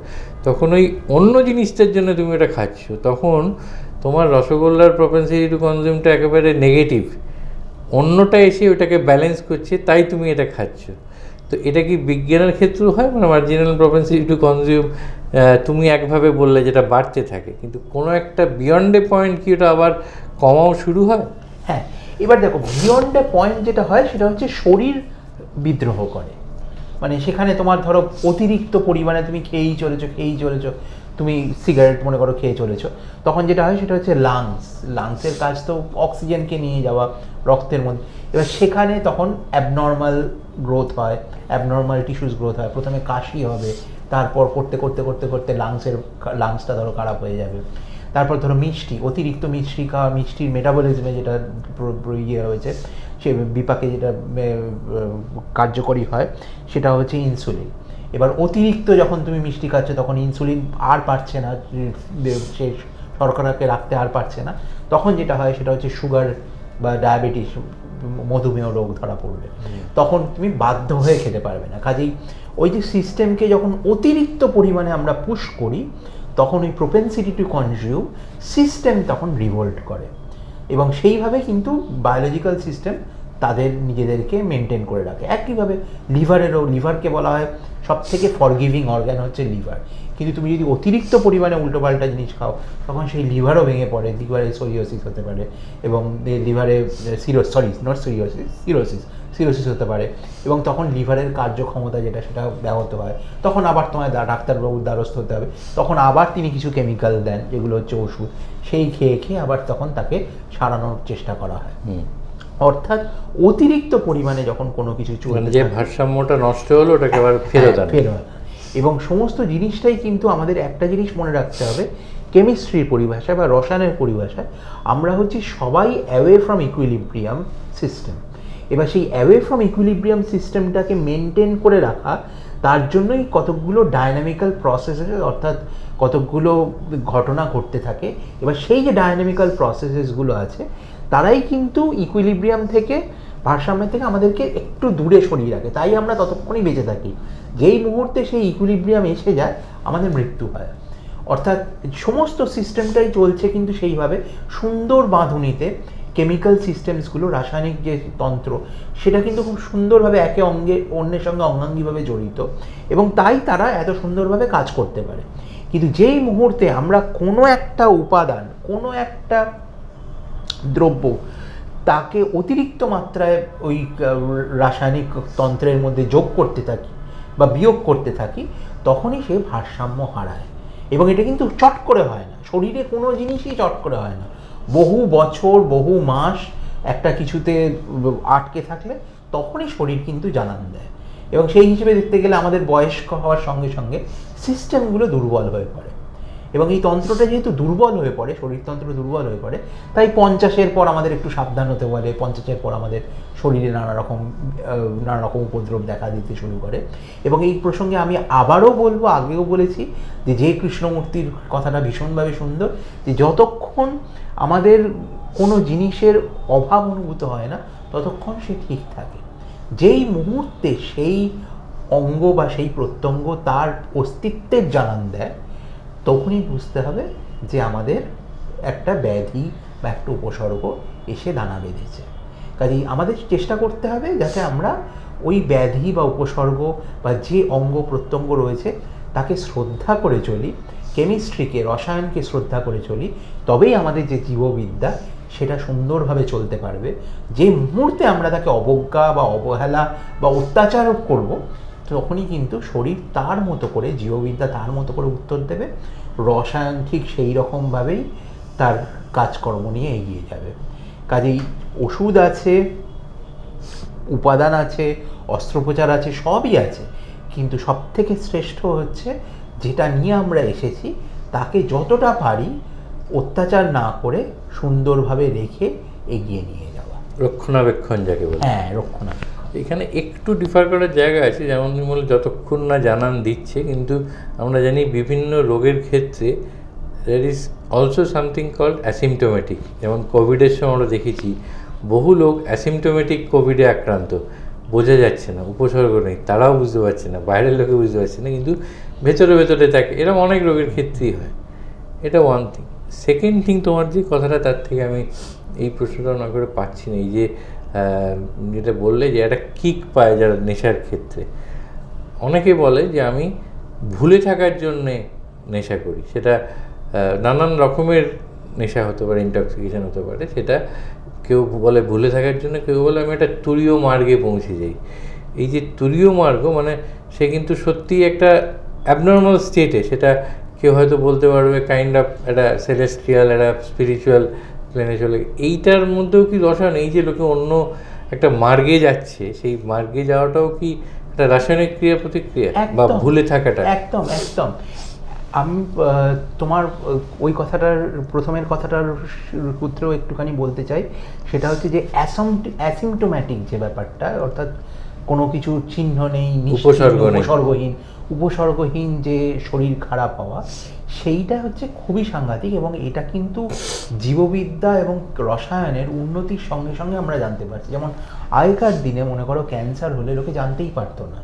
তখন ওই অন্য জিনিসটার জন্য তুমি এটা খাচ্ছ, তখন তোমার রসগোল্লার প্রপেন্সিটি টু কনজিউমটা একেবারে নেগেটিভ, অন্যটা এসে ওটাকে ব্যালেন্স করছে, তাই তুমি এটা খাচ্ছ। তো এটা কি বিজ্ঞানের ক্ষেত্রেও হয়? মানে মার্জিনাল প্রপেন্সিটি টু কনজিউম তুমি একভাবে বললে যেটা বাড়তে থাকে, কিন্তু কোনো একটা বিয়ন্ড এ পয়েন্ট কি ওটা আবার কমাও শুরু হয়? হ্যাঁ, এবার দেখো বিয়ন্ড এ পয়েন্ট যেটা হয় সেটা হচ্ছে শরীর বিদ্রোহ করে, মানে সেখানে তোমার ধরো অতিরিক্ত পরিমাণে তুমি খেয়েই চলেছো, তুমি সিগারেট মনে করো খেয়ে চলেছো, তখন যেটা হয় সেটা হচ্ছে লাংসের কাজ তো অক্সিজেনকে নিয়ে যাওয়া রক্তের মধ্যে, এবার সেখানে তখন অ্যাবনর্মাল গ্রোথ হয়, অ্যাবনর্মাল টিস্যুস গ্রোথ হয়, প্রথমে কাশি হবে, তারপর করতে লাংসটা ধরো খারাপ হয়ে যাবে, তারপর ধরো অতিরিক্ত মিষ্টি খাওয়া, মিষ্টির মেটাবলিজমে যেটা ইয়ে হয়েছে, সে বিপাকে যেটা কার্যকরী হয় সেটা হচ্ছে ইনসুলিন। এবার অতিরিক্ত যখন তুমি মিষ্টি খাচ্ছ তখন ইনসুলিন আর পারছে না, সে শর্করাকে রাখতে আর পারছে না, তখন যেটা হয় সেটা হচ্ছে সুগার বা ডায়াবেটিস, মধুমেহ রোগ ধরা পড়বে, তখন তুমি বাধ্য হয়ে খেতে পারবে না। কাজেই ওই যে সিস্টেমকে যখন অতিরিক্ত পরিমাণে আমরা পুশ করি, তখন ওই প্রপেন্সিটি টু কনজিউম সিস্টেম তখন রিভোল্ট করে, এবং সেইভাবে কিন্তু বায়োলজিক্যাল সিস্টেম তাদের নিজেদেরকে মেনটেন করে রাখে। একইভাবে লিভারকে বলা হয় সবথেকে ফরগিভিং অর্গ্যান হচ্ছে লিভার, কিন্তু তুমি যদি অতিরিক্ত পরিমাণে উল্টোপাল্টা জিনিস খাও তখন সেই লিভারও ভেঙে পড়ে, লিভারে সোরিওসিস হতে পারে, এবং লিভারে সিরোসিস হতে পারে, এবং তখন লিভারের কার্যক্ষমতা যেটা সেটা ব্যাহত হয়, তখন আবার তোমায় ডাক্তারবাবুর দ্বারস্থ হতে হবে, তখন আবার তিনি কিছু কেমিক্যাল দেন যেগুলো হচ্ছে ওষুধ, সেই খেয়ে আবার তখন তাকে সারানোর চেষ্টা করা হয়। অর্থাৎ অতিরিক্ত পরিমাণে যখন কোনো কিছু মানে চলতে যে থাকে, ভারসাম্যটা নষ্ট হলো ওটাকে আবার ফেরত আনে। ফেরত আনা। এবং সমস্ত জিনিসটাই কিন্তু আমাদের একটা জিনিস মনে রাখতে হবে, কেমিস্ট্রির পরিভাষায় বা রসায়নের পরিভাষায় আমরা হচ্ছি সবাই অ্যাওয়ে ফ্রম ইকুইলিব্রিয়াম সিস্টেম। এবার সেই অ্যাওয়ে ফ্রম ইকুইলিব্রিয়াম সিস্টেমটাকে মেনটেন করে রাখা, তার জন্যই কতকগুলো ডায়নামিক্যাল প্রসেসেস, অর্থাৎ কতকগুলো ঘটনা ঘটতে থাকে। এবার সেই যে ডায়নামিক্যাল প্রসেসেসগুলো আছে, তারাই কিন্তু ইকুইলিব্রিয়াম থেকে, ভারসাম্যের থেকে আমাদেরকে একটু দূরে সরিয়ে রাখে। তাই আমরা ততক্ষণই বেঁচে থাকি। যেই মুহূর্তে সেই ইকুইলিব্রিয়াম এসে যায়, আমাদের মৃত্যু হয়। অর্থাৎ সমস্ত সিস্টেমটাই চলছে কিন্তু সেইভাবে সুন্দর বাঁধুনিতে। কেমিক্যাল সিস্টেমসগুলো, রাসায়নিক যে তন্ত্র, সেটা কিন্তু খুব সুন্দরভাবে একে অন্যের সঙ্গে অঙ্গাঙ্গিভাবে জড়িত, এবং তাই তারা এত সুন্দরভাবে কাজ করতে পারে। কিন্তু যেই মুহূর্তে আমরা কোনো একটা উপাদান, কোনো একটা দ্রব্য, তাকে অতিরিক্ত মাত্রায় ওই রাসায়নিক তন্ত্রের মধ্যে যোগ করতে থাকি বা বিয়োগ করতে থাকি, তখনই সে ভারসাম্য হারায়। এবং এটা কিন্তু চট করে হয় না, শরীরে কোনো জিনিসই চট করে হয় না। বহু বছর, বহু মাস একটা কিছুতে আটকে থাকলে তখনই শরীর কিন্তু জানান দেয়। এবং সেই হিসেবে দেখতে গেলে আমাদের বয়স্ক হওয়ার সঙ্গে সঙ্গে সিস্টেমগুলো দুর্বল হয়ে পড়ে। এবং এই তন্ত্রটা যেহেতু দুর্বল হয়ে পড়ে, শরীরতন্ত্র দুর্বল হয়ে পড়ে, তাই 50-এর পর আমাদের একটু সাবধান হতে বলে। 50-এর পর আমাদের শরীরে নানা রকম উপদ্রব দেখা দিতে শুরু করে। এবং এই প্রসঙ্গে আমি আবারও বলবো, আগেও বলেছি, যে কৃষ্ণমূর্তির কথাটা ভীষণভাবে সুন্দর, যে যতক্ষণ আমাদের কোনো জিনিসের অভাব অনুভূত হয় না, ততক্ষণ সে ঠিক থাকে। যেই মুহূর্তে সেই অঙ্গ বা সেই প্রত্যঙ্গ তার অস্তিত্বের জানান দেয়, তখনই বুঝতে হবে যে আমাদের একটা ব্যাধি বা একটা উপসর্গ এসে দানা বেঁধেছে। কাজেই আমাদের চেষ্টা করতে হবে যাতে আমরা ওই ব্যাধি বা উপসর্গ বা যে অঙ্গ প্রত্যঙ্গ রয়েছে তাকে শ্রদ্ধা করে চলি, কেমিস্ট্রিকে, রসায়নকে শ্রদ্ধা করে চলি। তবেই আমাদের যে জীববিদ্যা, সেটা সুন্দরভাবে চলতে পারবে। যে মুহূর্তে আমরা তাকে অবজ্ঞা বা অবহেলা বা অত্যাচার করব, তখনই কিন্তু শরীর তার মতো করে, জীববিদ্যা তার মতো করে উত্তর দেবে। রসায়ন ঠিক সেই রকমভাবেই তার কাজকর্ম নিয়ে এগিয়ে যাবে। কাজেই ওষুধ আছে, উপাদান আছে, অস্ত্রোপচার আছে, সবই আছে, কিন্তু সবথেকে শ্রেষ্ঠ হচ্ছে যেটা নিয়ে আমরা এসেছি, তাকে যতটা পারি অত্যাচার না করে সুন্দরভাবে রেখে এগিয়ে নিয়ে যাওয়া। রক্ষণাবেক্ষণ যাকে বলে। হ্যাঁ, রক্ষণাবেক্ষণ। এখানে একটু ডিফার করার জায়গা আছে, যেমন তুমি বলে যতক্ষণ না জানান দিচ্ছে, কিন্তু আমরা জানি বিভিন্ন রোগের ক্ষেত্রে there is also something called asymptomatic। যেমন কোভিডের সময় আমরা দেখেছি বহু লোক অ্যাসিমটোমেটিক কোভিডে আক্রান্ত, বোঝা যাচ্ছে না, উপসর্গ নেই, তারাও বুঝতে পারছে না, বাইরের লোকে বুঝতে পারছে না, কিন্তু ভেতরে ভেতরে থাকে। এরকম অনেক রোগের ক্ষেত্রেই হয়। এটা ওয়ান থিং। সেকেন্ড থিং, তোমার যে কথাটা, তার থেকে আমি এই প্রশ্নটা না করে পাচ্ছি না, এই যে যেটা বললে যে একটা কিক পায় যারা নেশার ক্ষেত্রে। অনেকে বলে যে আমি ভুলে থাকার জন্যে নেশা করি। সেটা নানান রকমের নেশা হতে পারে, ইনটক্সিকেশন হতে পারে। সেটা কেউ বলে ভুলে থাকার জন্য, কেউ বলে আমি একটা তুরীয় মার্গে পৌঁছে যাই। এই যে তুরীয় মার্গ, মানে সে কিন্তু সত্যিই একটা অ্যাবনর্মাল স্টেটে, সেটা কেউ হয়তো বলতে পারবে কাইন্ড অফ একটা সেলেস্ট্রিয়াল, একটা স্পিরিচুয়াল প্লেনে চলে। এইটার মধ্যেও কি রসায়ন, এই যে লোকে অন্য একটা মার্গে যাচ্ছে, সেই মার্গে যাওয়াটাও কি একটা রাসায়নিক ক্রিয়া প্রতিক্রিয়া বা ভুলে থাকাটা? একদম একদম। আমি তোমার ওই কথাটার, প্রথমের কথাটার সূত্রেও একটুখানি বলতে চাই। সেটা হচ্ছে যে অ্যাসিমটোম্যাটিক যে ব্যাপারটা, অর্থাৎ কোনো কিছু চিহ্ন নেই, উপসর্গহীন যে শরীর খারাপ হওয়া, সেইটা হচ্ছে খুবই সাংঘাতিক। এবং এটা কিন্তু জীববিদ্যা এবং রসায়নের উন্নতির সঙ্গে সঙ্গে আমরা জানতে পারছি। যেমন আগেকার দিনে মনে করো ক্যান্সার হলে লোকে জানতেই পারতো না,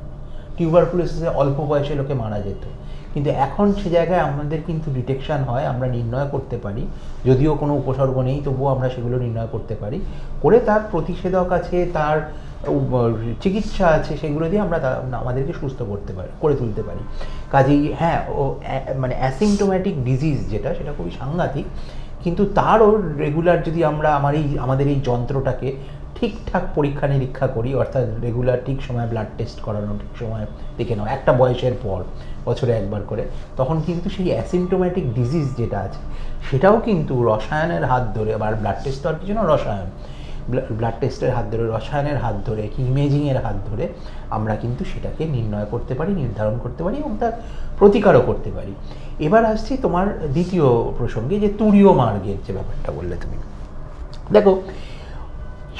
টিউবারকুলোসিসে অল্প বয়সে লোকে মারা যেত। কিন্তু এখন সে জায়গায় আমাদের কিন্তু ডিটেকশান হয়, আমরা নির্ণয় করতে পারি, যদিও কোনো উপসর্গ নেই তবুও আমরা সেগুলো নির্ণয় করতে পারি, করে তার প্রতিষেধক আছে, তার চিকিৎসা আছে, সেগুলো দিয়ে আমরা আমাদেরকে সুস্থ করে তুলতে পারি। কাজেই হ্যাঁ, মানে অ্যাসিমটোম্যাটিক ডিজিজ যেটা, সেটা খুবই সাংঘাতিক। কিন্তু তারও রেগুলার যদি আমরা আমাদের এই যন্ত্রটাকে ঠিকঠাক পরীক্ষা নিরীক্ষা করি, অর্থাৎ রেগুলার ঠিক সময় ব্লাড টেস্ট করানো, ঠিক সময় দেখে নাও, একটা বয়সের পর, বছরে একবার করে, তখন কিন্তু সেই অ্যাসিমটোম্যাটিক ডিজিজ যেটা আছে, সেটাও কিন্তু রসায়নের হাত ধরে, আবার ব্লাড টেস্ট তো আর কিছু না, রসায়ন, ব্লাড টেস্টের হাত ধরে, রসায়নের হাত ধরে, কি ইমেজিংয়ের হাত ধরে আমরা কিন্তু সেটাকে নির্ণয় করতে পারি, নির্ধারণ করতে পারি এবং তার প্রতিকারও করতে পারি। এবার আসছি তোমার দ্বিতীয় প্রসঙ্গে, যে তুরীয় মার্গের যে ব্যাপারটা বললে তুমি। দেখো,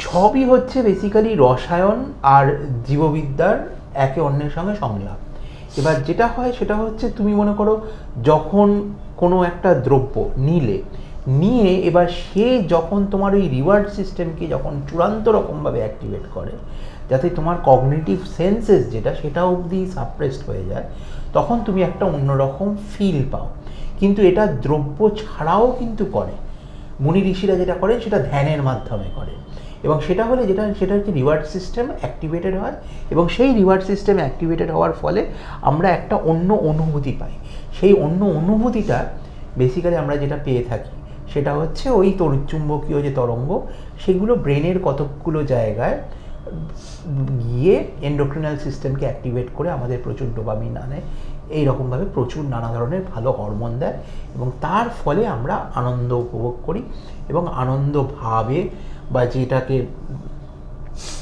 সবই হচ্ছে বেসিক্যালি রসায়ন আর জীববিদ্যার একে অন্যের সঙ্গে সংলাপ। এবার যেটা হয় সেটা হচ্ছে, তুমি মনে করো যখন কোনো একটা দ্রব্য নিয়ে এবার সে যখন তোমার ওই রিওয়ার্ড সিস্টেমকে যখন চূড়ান্ত রকমভাবে অ্যাক্টিভেট করে, যাতে তোমার কগনিটিভ সেন্সেস সেটা অবধি সাপ্রেসড হয়ে যায়, তখন তুমি একটা অন্যরকম ফিল পাও। কিন্তু এটা দ্রব্য ছাড়াও কিন্তু করে। মুনি ঋষিরা যেটা করেন সেটা ধ্যানের মাধ্যমে করে, এবং সেটা হলে সেটা হচ্ছে রিওয়ার্ড সিস্টেম অ্যাক্টিভেটেড হয়, এবং সেই রিওয়ার্ড সিস্টেম অ্যাক্টিভেটেড হওয়ার ফলে আমরা একটা অন্য অনুভূতি পাই। সেই অন্য অনুভূতিটা বেসিক্যালি আমরা যেটা পেয়ে থাকি সেটা হচ্ছে ওই তড়িৎচুম্বকীয় যে তরঙ্গ, সেগুলো ব্রেনের কতকগুলো জায়গায় গিয়ে এন্ডোক্রিনাল সিস্টেমকে অ্যাক্টিভেট করে আমাদের প্রচুর ডোপামিন আনে, এইরকমভাবে প্রচুর নানা ধরনের ভালো হরমোন দেয়, এবং তার ফলে আমরা আনন্দ উপভোগ করি এবং আনন্দভাবে, বা যেটাকে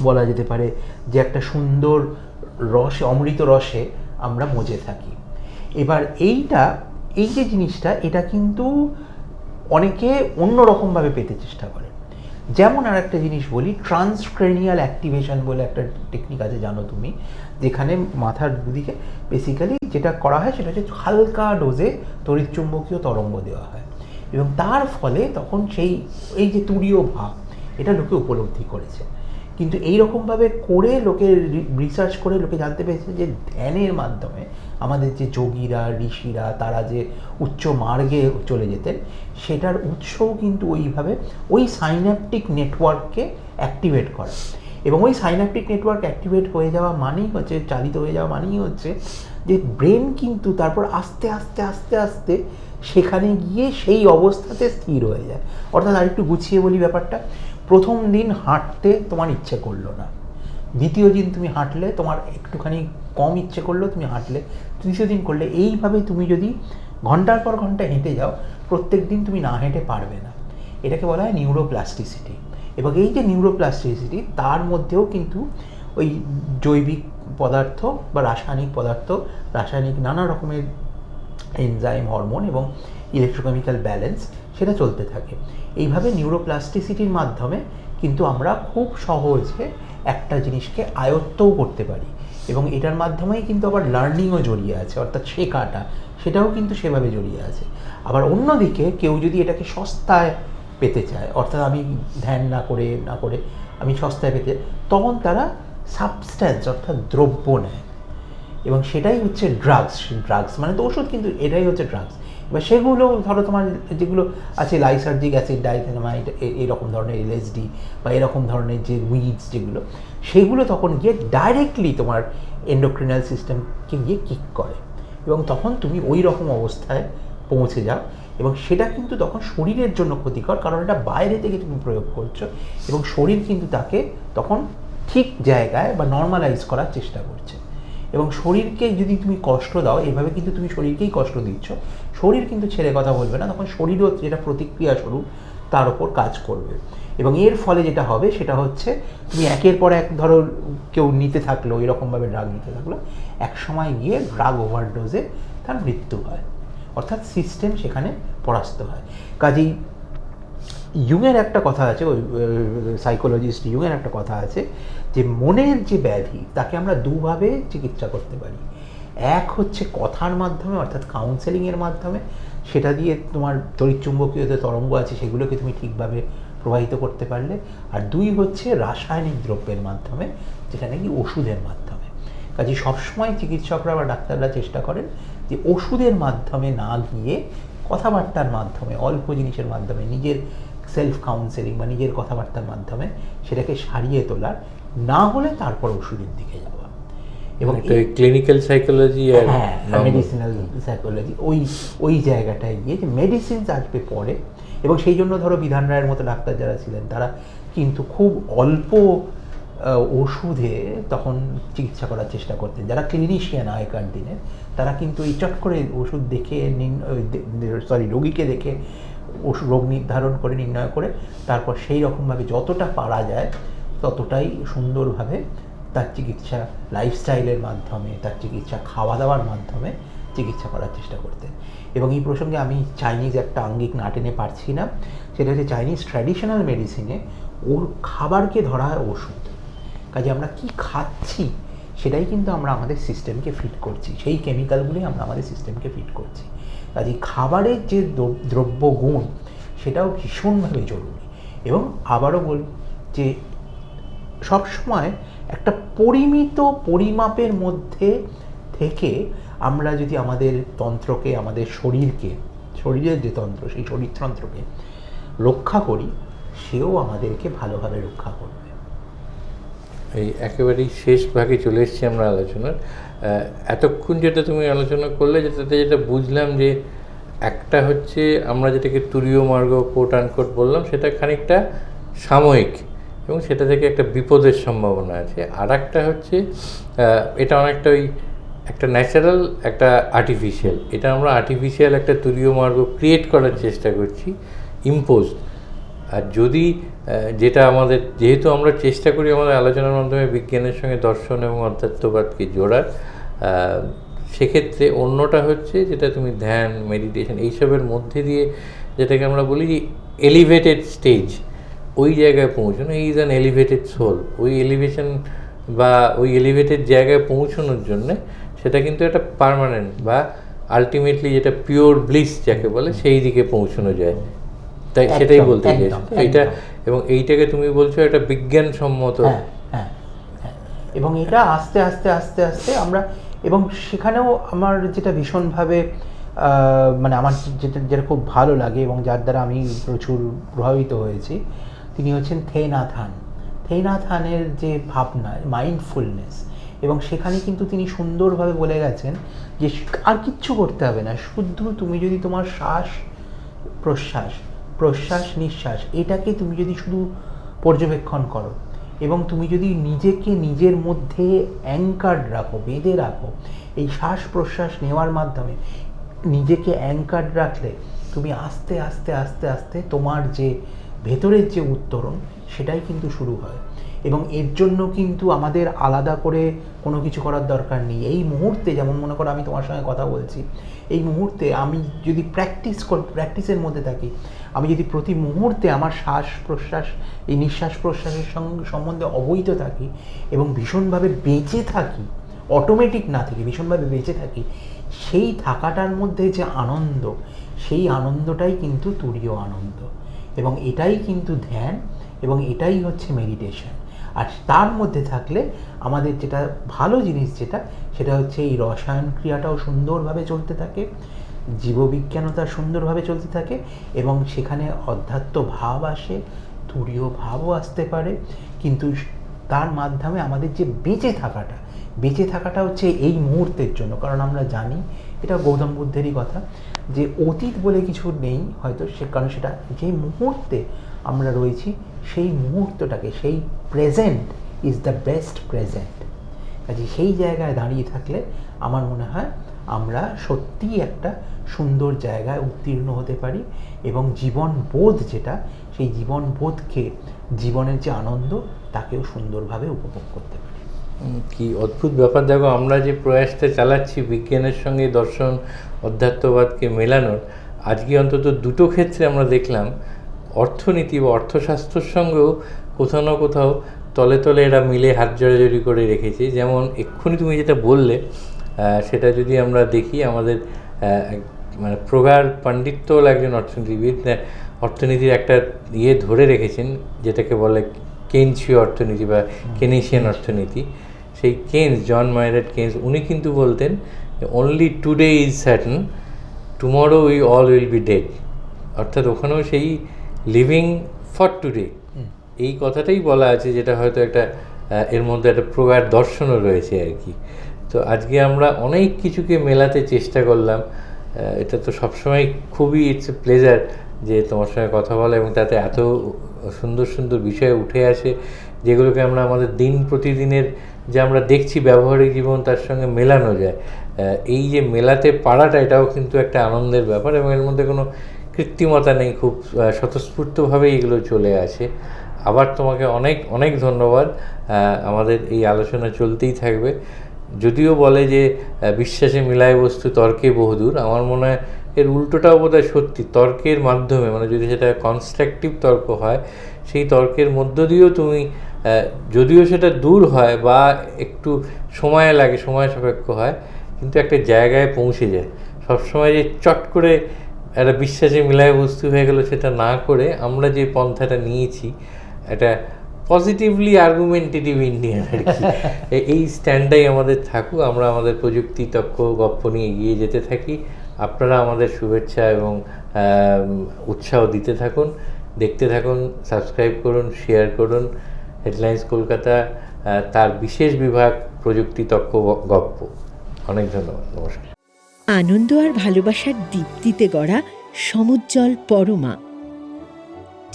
বলা যেতে পারে যে একটা সুন্দর রসে, অমৃত রসে আমরা মজে থাকি। এবার এই যে জিনিসটা, এটা কিন্তু অনেকে অন্যরকমভাবে পেতে চেষ্টা করে। যেমন আর একটা জিনিস বলি, ট্রান্সক্রেনিয়াল অ্যাক্টিভেশন বলে একটা টেকনিক আছে, জানো তুমি, যেখানে মাথার দুদিকে বেসিক্যালি যেটা করা হয় সেটা হচ্ছে হালকা ডোজে তড়িৎচুম্বকীয় তরঙ্গ দেওয়া হয়, এবং তার ফলে তখন এই যে তুরীয় ভাব, এটা লোকে উপলব্ধি করেছে। কিন্তু এইরকমভাবে করে লোকে রিসার্চ করে লোকে জানতে পেরেছে যে ধ্যানের মাধ্যমে আমাদের যে যোগীরা, ঋষিরা, তারা যে উচ্চ মার্গে চলে যেতেন, সেটার উৎসও কিন্তু ওইভাবে ওই সাইন্যাপটিক নেটওয়ার্ককে অ্যাক্টিভেট করা। এবং ওই সাইন্যাপটিক নেটওয়ার্ক অ্যাক্টিভেট হয়ে যাওয়া মানেই হচ্ছে, চালিত হয়ে যাওয়া মানেই হচ্ছে যে ব্রেন কিন্তু তারপর আস্তে আস্তে আস্তে আস্তে সেখানে গিয়ে সেই অবস্থাতে স্থির হয়ে যায়। অর্থাৎ আরেকটু গুছিয়ে বলি ব্যাপারটা, প্রথম দিন হাঁটতে তোমার ইচ্ছে করলো না, দ্বিতীয় দিন তুমি হাঁটলে তোমার একটুখানি কম ইচ্ছে করলো, তুমি হাঁটলে, তৃতীয় দিন করলে, এইভাবে তুমি যদি ঘন্টার পর ঘন্টা হেঁটে যাও, প্রত্যেক দিন তুমি না হেঁটে পারবে না। এটাকে বলা হয় নিউরোপ্লাস্টিসিটি। এবং এই যে নিউরোপ্লাস্টিসিটি, তার মধ্যেও কিন্তু ওই জৈবিক পদার্থ বা রাসায়নিক পদার্থ, রাসায়নিক নানা রকমের এনজাইম, হরমোন এবং ইলেকট্রোকেমিক্যাল ব্যালেন্স সেটা চলতে থাকে। এইভাবে নিউরোপ্লাস্টিসিটির মাধ্যমে কিন্তু আমরা খুব সহজে একটা জিনিসকে আয়ত্তও করতে পারি, এবং এটার মাধ্যমেই কিন্তু আবার লার্নিংও জড়িয়ে আছে, অর্থাৎ শেখাটা সেটাও কিন্তু সেভাবে জড়িয়ে আছে। আবার অন্যদিকে কেউ যদি এটাকে সস্তায় পেতে চায়, অর্থাৎ আমি ধ্যান না করে আমি সস্তায় পেতে, তখন তারা সাবস্ট্যান্স অর্থাৎ দ্রব্য নেয়, এবং সেটাই হচ্ছে ড্রাগস মানে তো ওষুধ, কিন্তু এটাই হচ্ছে ড্রাগস। এবার সেগুলো ধরো তোমার যেগুলো আছে, লাইসার্জিক অ্যাসিড, ডাইথেনামাইড, এরকম ধরনের এলএসডি বা এরকম ধরনের যে উইডস যেগুলো, সেগুলো তখন গিয়ে ডাইরেক্টলি তোমার এন্ডোক্রিনাল সিস্টেমকে গিয়ে কিক করে, এবং তখন তুমি ওই রকম অবস্থায় পৌঁছে যাও, এবং সেটা কিন্তু তখন শরীরের জন্য ক্ষতিকর, কারণ এটা বাইরে থেকে তুমি প্রয়োগ করছো, এবং শরীর কিন্তু তাকে তখন ঠিক জায়গায় বা নর্মালাইজ করার চেষ্টা করছে। এবং শরীরকে যদি তুমি কষ্ট দাও, এভাবে কিন্তু তুমি শরীরকেই কষ্ট দিচ্ছ, শরীর কিন্তু ছেড়ে কথা বলবে না, তখন শরীরও যেটা প্রতিক্রিয়া স্বরূপ তার ওপর কাজ করবে। এবং এর ফলে যেটা হবে সেটা হচ্ছে, তুমি একের পর এক ধরো কেউ নিতে থাকলো, এরকমভাবে ড্রাগ নিতে থাকলো, এক সময় গিয়ে ড্রাগ ওভারডোজে তার মৃত্যু হয়, অর্থাৎ সিস্টেম সেখানে পরাস্ত হয়। কাজেই ইউংয়ের একটা কথা আছে, ওই সাইকোলজিস্ট ইউংয়ের একটা কথা আছে যে মনের যে ব্যাধি তাকে আমরা দুভাবে চিকিৎসা করতে পারি। এক হচ্ছে কথার মাধ্যমে, অর্থাৎ কাউন্সেলিংয়ের মাধ্যমে, সেটা দিয়ে তোমার তড়িৎচুম্বকীয় যে তরঙ্গ আছে সেগুলোকে তুমি ঠিকভাবে প্রবাহিত করতে পারলে। আর দুই হচ্ছে রাসায়নিক দ্রব্যের মাধ্যমে, যেটা নাকি ওষুধের মাধ্যমে। কাজে সবসময় চিকিৎসকরা বা ডাক্তাররা চেষ্টা করেন যে ওষুধের মাধ্যমে না গিয়ে কথাবার্তার মাধ্যমে, অল্প জিনিসের মাধ্যমে, নিজের সেলফ কাউন্সেলিং বা নিজের কথাবার্তার মাধ্যমে সেটাকে সারিয়ে তোলার, না হলে তারপর ওষুধের দিকে যাওয়া। এবং ক্লিনিক্যাল সাইকোলজি আর মেডিসিনাল সাইকোলজি, ওই জায়গাটায় গিয়ে যে মেডিসিনস আসবে পরে। এবং সেই জন্য ধরো বিধান রায়ের মতো ডাক্তার যারা ছিলেন, তারা কিন্তু খুব অল্প ওষুধে তখন চিকিৎসা করার চেষ্টা করতেন। যারা ক্লিনিশিয়ান আগেকার দিনের, তারা কিন্তু এই চট করে ওষুধ দেখে রোগীকে দেখে রোগ নির্ধারণ করে নির্ণয় করে তারপর সেই রকমভাবে যতটা পারা যায় ততটাই সুন্দরভাবে তার চিকিৎসা লাইফস্টাইলের মাধ্যমে, তার চিকিৎসা খাওয়া দাওয়ার মাধ্যমে চিকিৎসা করার চেষ্টা করতেন। এবং এই প্রসঙ্গে আমি চাইনিজ একটা আঙ্গিক না টেনে পারছি না, সেটা হচ্ছে চাইনিজ ট্র্যাডিশনাল মেডিসিনে ওর খাবারকে ধরা হয় ওষুধ। কাজে আমরা কি খাচ্ছি সেটাই কিন্তু আমরা আমাদের সিস্টেমকে ফিট করছি, সেই কেমিক্যালগুলোই আমরা আমাদের সিস্টেমকে ফিট করছি। কাজে খাবারের যে দ্রব্য গুণ সেটাও ভীষণভাবে জরুরি। এবং আবারও বল যে সবসময় একটা পরিমিত পরিমাপের মধ্যে থেকে আমরা যদি আমাদের তন্ত্রকে, আমাদের শরীরের যে তন্ত্র সেই শরীরতন্ত্রকে রক্ষা করি, সেও আমাদেরকে ভালোভাবে রক্ষা করবে। এই একেবারেই শেষ ভাগে চলে এসেছি আমরা আলোচনার। এতক্ষণ যেটা তুমি আলোচনা করলে যেটা বুঝলাম যে একটা হচ্ছে আমরা যেটাকে তুরীয় মার্গ কোট আনকোট বললাম, সেটা খানিকটা সাময়িক এবং সেটা থেকে একটা বিপদের সম্ভাবনা আছে। আর একটা হচ্ছে এটা অনেকটা ওই একটা ন্যাচারাল, একটা আর্টিফিশিয়াল। এটা আমরা আর্টিফিশিয়াল একটা তুরীয় মার্গ ক্রিয়েট করার চেষ্টা করছি, ইম্পোজড। আর যদি যেটা আমাদের, যেহেতু আমরা চেষ্টা করি আমাদের আলোচনার মাধ্যমে বিজ্ঞানের সঙ্গে দর্শন এবং অধ্যাত্মবাদকে জোড়ার, সেক্ষেত্রে অন্যটা হচ্ছে যেটা তুমি ধ্যান, মেডিটেশন এইসবের মধ্যে দিয়ে যেটাকে আমরা বলি যে এলিভেটেড স্টেজ, ওই জায়গায় পৌঁছানো। Is an elevated soul. ওই এলিভেশন বা ওই এলিভেটেড জায়গায় পৌঁছানোর জন্যে সেটা কিন্তু একটা পার্মানেন্ট বা আলটিমেটলি যেটা পিওর ব্লিস যাকে বলে সেই দিকে পৌঁছানো যায়। তাই সেটাই বলতে চাইছি এইটা। এবং এইটাকে তুমি বলছো একটা বিজ্ঞানসম্মত। হ্যাঁ, এবং এটা আস্তে আস্তে আস্তে আস্তে আমরা, এবং সেখানেও আমার যেটা ভীষণভাবে মানে আমার যেটা খুব ভালো লাগে এবং যার দ্বারা আমি প্রচুর প্রভাবিত হয়েছি, তিনি হচ্ছেন Thich Nhat Hanh. Thich Nhat হানের যে ভাবনা, মাইন্ডফুলনেস, এবং সেখানে কিন্তু তিনি সুন্দরভাবে বলে গেছেন যে আর কিচ্ছু করতে হবে না, শুধু তুমি যদি তোমার শ্বাস প্রশ্বাস নিঃশ্বাস এটাকে তুমি যদি শুধু পর্যবেক্ষণ করো এবং তুমি যদি নিজেকে নিজের মধ্যে অ্যাঙ্কার্ড রাখো, বেঁধে রাখো, এই শ্বাস প্রশ্বাস নেওয়ার মাধ্যমে নিজেকে অ্যাঙ্কার্ড রাখলে তুমি আস্তে আস্তে আস্তে আস্তে তোমার যে ভেতরের যে উত্তরণ সেটাই কিন্তু শুরু হয়। এবং এর জন্য কিন্তু আমাদের আলাদা করে কোনো কিছু করার দরকার নেই। এই মুহূর্তে, যেমন মনে করো আমি তোমার সঙ্গে কথা বলছি, এই মুহূর্তে আমি যদি প্র্যাকটিসের মধ্যে থাকি, আমি যদি প্রতি মুহূর্তে আমার শ্বাস প্রশ্বাস, এই নিঃশ্বাস প্রশ্বাসের সম্বন্ধে অবহিত থাকি এবং ভীষণভাবে বেঁচে থাকি, অটোমেটিক না থেকে ভীষণভাবে বেঁচে থাকি, সেই থাকাটার মধ্যে যে আনন্দ, সেই আনন্দটাই কিন্তু তুরীয় আনন্দ। এবং এটাই কিন্তু ধ্যান এবং এটাই হচ্ছে মেডিটেশন। আর তার মধ্যে থাকলে আমাদের যেটা ভালো জিনিস সেটা হচ্ছে এই রসায়ন ক্রিয়াটাও সুন্দরভাবে চলতে থাকে, জীববিজ্ঞানও তার সুন্দরভাবে চলতে থাকে, এবং সেখানে অধ্যাত্ম ভাব আসে, তুরীয় ভাবও আসতে পারে। কিন্তু তার মাধ্যমে আমাদের যে বেঁচে থাকাটা হচ্ছে এই মুহূর্তের জন্য। কারণ আমরা জানি, এটা গৌতম বুদ্ধেরই কথা, যে অতীত বলে কিছু নেই হয়তো, সে কারণ সেটা যে মুহূর্তে আমরা রয়েছি সেই মুহূর্তটাকে, সেই present is the best present. কাজে সেই জায়গায় দাঁড়িয়ে থাকলে আমার মনে হয় আমরা সত্যিই একটা সুন্দর জায়গায় উত্তীর্ণ হতে পারি এবং জীবনবোধ যেটা, সেই জীবনবোধকে, জীবনের যে আনন্দ তাকেও সুন্দরভাবে উপভোগ করতে পারি। কি অদ্ভুত ব্যাপার! দেখো, আমরা যে প্রয়াসটা চালাচ্ছি বিজ্ঞানের সঙ্গে দর্শন অধ্যাত্মবাদকে মেলানোর, আজকে অন্তত দুটো ক্ষেত্রে আমরা দেখলাম অর্থনীতি বা অর্থশাস্ত্রের সঙ্গেও কোথাও না কোথাও তলে তলে এরা মিলে হাত জড়াজড়ি করে রেখেছে। যেমন এক্ষুনি তুমি যেটা বললে, সেটা যদি আমরা দেখি, আমাদের মানে প্রগাঢ় পাণ্ডিত্যল একজন অর্থনীতিবিদ অর্থনীতির একটা ধরে রেখেছেন, যেটাকে বলে কেনসীয় অর্থনীতি বা কেনেশিয়ান অর্থনীতি। সেই কেনস, জন মাইনার্ড কেনস, উনি কিন্তু বলতেন only today is certain, tomorrow we all will be dead. অর্থাৎ ওখানেও সেই লিভিং ফর টুডে, এই কথাটাই বলা আছে, যেটা হয়তো একটা এর মধ্যে একটা প্রগাঢ় দর্শনও রয়েছে আর কি। তো আজকে আমরা অনেক কিছুকে মেলাতে চেষ্টা করলাম। এটা তো সবসময় খুবই ইটস এ প্লেজার যে তোমার সঙ্গে কথা বলা, এবং তাতে এত সুন্দর সুন্দর বিষয় উঠে আসে যেগুলোকে আমরা আমাদের দিন প্রতিদিনের যে আমরা দেখছি ব্যবহারিক জীবন, তার সঙ্গে মেলানো যায়। এই যে মেলাতে পারাটা, এটাও কিন্তু একটা আনন্দের ব্যাপার, এবং এর মধ্যে কোনো কৃত্রিমতা নেই, খুব স্বতঃস্ফূর্তভাবেই এগুলো চলে আসে। আবার তোমাকে অনেক অনেক ধন্যবাদ। আমাদের এই আলোচনা চলতেই থাকবে। যদিও বলে যে বিশ্বাসে মিলায় বস্তু তর্কে বহুদূর, আমার মনে হয় এর উল্টোটাও বোধহয় সত্যি। তর্কের মাধ্যমে, মানে যদি সেটা কনস্ট্রাকটিভ তর্ক হয়, সেই তর্কের মধ্য দিয়েও তুমি, যদিও সেটা দূর হয় বা একটু সময় লাগে, সময় সাপেক্ষ হয়, কিন্তু একটা জায়গায় পৌঁছে যায়। সবসময় যে চট করে একটা বিশ্বাসে মিলায় বস্তু হয়ে গেল সেটা না করে আমরা যে পন্থাটা নিয়েছি, এটা পজিটিভলি আর্গুমেন্টেটিভ ইন্ডিয়ান আর কি, এই স্ট্যান্ডটাই আমাদের থাকুক। আমরা আমাদের প্রযুক্তি তর্ক গপ্প নিয়ে এগিয়ে যেতে থাকি। আপনারা আমাদের শুভেচ্ছা এবং উৎসাহ দিতে থাকুন, দেখতে থাকুন, সাবস্ক্রাইব করুন, শেয়ার করুন। হেডলাইন্স কলকাতা, তার বিশেষ বিভাগ প্রযুক্তি তর্ক গপ্প। অনেক ধন্যবাদ, নমস্কার। আনন্দ আর ভালোবাসার দীপ্তিতে গড়া সমুজ্জ্বল পরমা,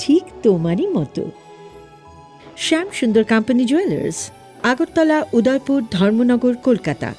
ঠিক তোমারই মতো। শ্যাম সুন্দর কোম্পানি জুয়েলার্স, আগরতলা, উদয়পুর, ধর্মনগর, কলকাতা।